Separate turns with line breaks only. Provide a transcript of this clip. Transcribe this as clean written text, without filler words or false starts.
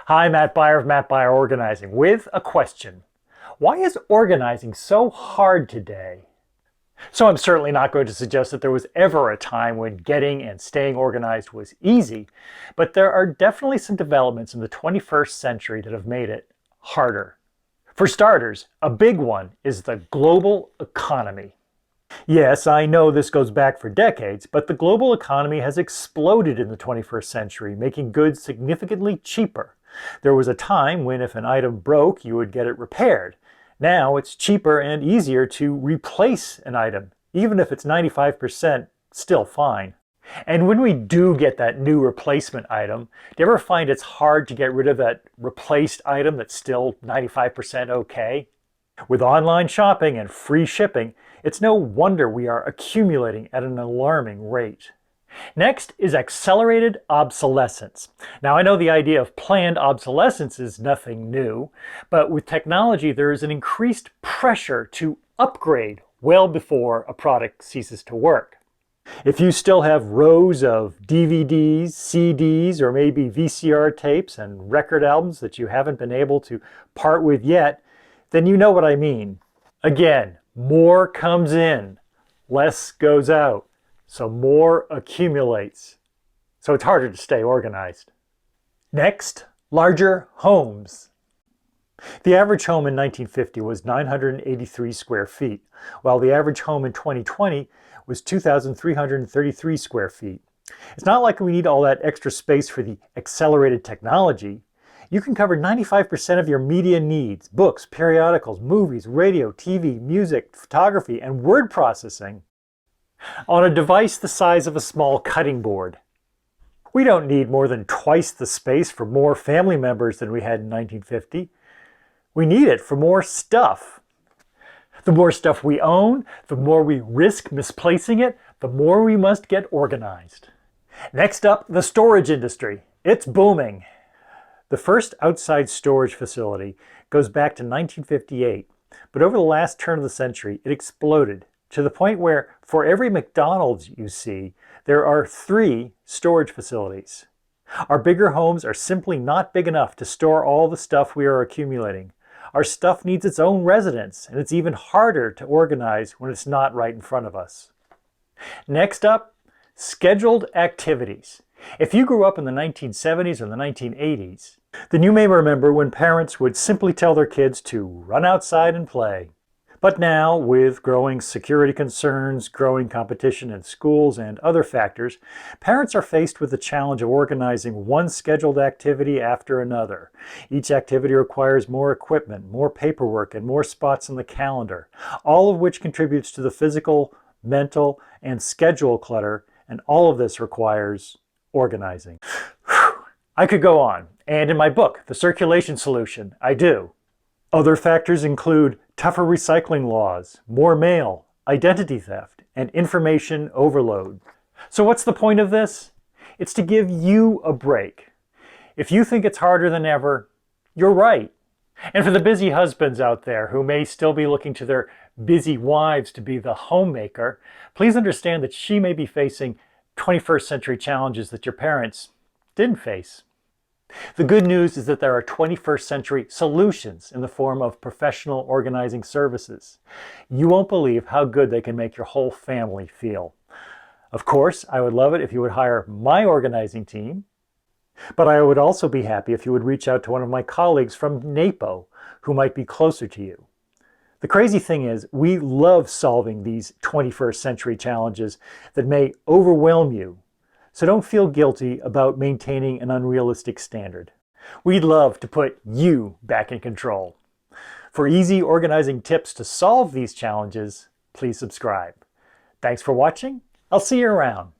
Hi, Matt Beyer of Matt Beyer Organizing with a question. Why is organizing so hard today? So I'm certainly not going to suggest that there was ever a time when getting and staying organized was easy, but there are definitely some developments in the 21st century that have made it harder. For starters, a big one is the global economy. Yes, I know this goes back for decades, but the global economy has exploded in the 21st century, making goods significantly cheaper. There was a time when if an item broke, you would get it repaired. Now it's cheaper and easier to replace an item, even if it's 95% still fine. And when we do get that new replacement item, do you ever find it's hard to get rid of that replaced item that's still 95% okay? With online shopping and free shipping, it's no wonder we are accumulating at an alarming rate. Next is accelerated obsolescence. Now I know the idea of planned obsolescence is nothing new, but with technology there is an increased pressure to upgrade well before a product ceases to work. If you still have rows of DVDs, CDs, or maybe VCR tapes and record albums that you haven't been able to part with yet, then you know what I mean. Again, more comes in, less goes out, so more accumulates. So it's harder to stay organized. Next, larger homes. The average home in 1950 was 983 square feet, while the average home in 2020 was 2,333 square feet. It's not like we need all that extra space for the accelerated technology. You can cover 95% of your media needs, books, periodicals, movies, radio, TV, music, photography, and word processing on a device the size of a small cutting board. We don't need more than twice the space for more family members than we had in 1950. We need it for more stuff. The more stuff we own, the more we risk misplacing it, the more we must get organized. Next up, the storage industry. It's booming. The first outside storage facility goes back to 1958, but over the last turn of the century, it exploded to the point where for every McDonald's you see, there are 3 storage facilities. Our bigger homes are simply not big enough to store all the stuff we are accumulating. Our stuff needs its own residence, and it's even harder to organize when it's not right in front of us. Next up, scheduled activities. If you grew up in the 1970s or the 1980s, then you may remember when parents would simply tell their kids to run outside and play. But now, with growing security concerns, growing competition in schools, and other factors, parents are faced with the challenge of organizing one scheduled activity after another. Each activity requires more equipment, more paperwork, and more spots on the calendar, all of which contributes to the physical, mental, and schedule clutter, and all of this requires organizing. I could go on, and in my book, The Circulation Solution, I do. Other factors include tougher recycling laws, more mail, identity theft, and information overload. So what's the point of this? It's to give you a break. If you think it's harder than ever, you're right. And for the busy husbands out there who may still be looking to their busy wives to be the homemaker, please understand that she may be facing 21st century challenges that your parents didn't face. The good news is that there are 21st century solutions in the form of professional organizing services. You won't believe how good they can make your whole family feel. Of course, I would love it if you would hire my organizing team, but I would also be happy if you would reach out to one of my colleagues from NAPO who might be closer to you. The crazy thing is, we love solving these 21st century challenges that may overwhelm you. So don't feel guilty about maintaining an unrealistic standard. We'd love to put you back in control. For easy organizing tips to solve these challenges, please subscribe. Thanks for watching. I'll see you around.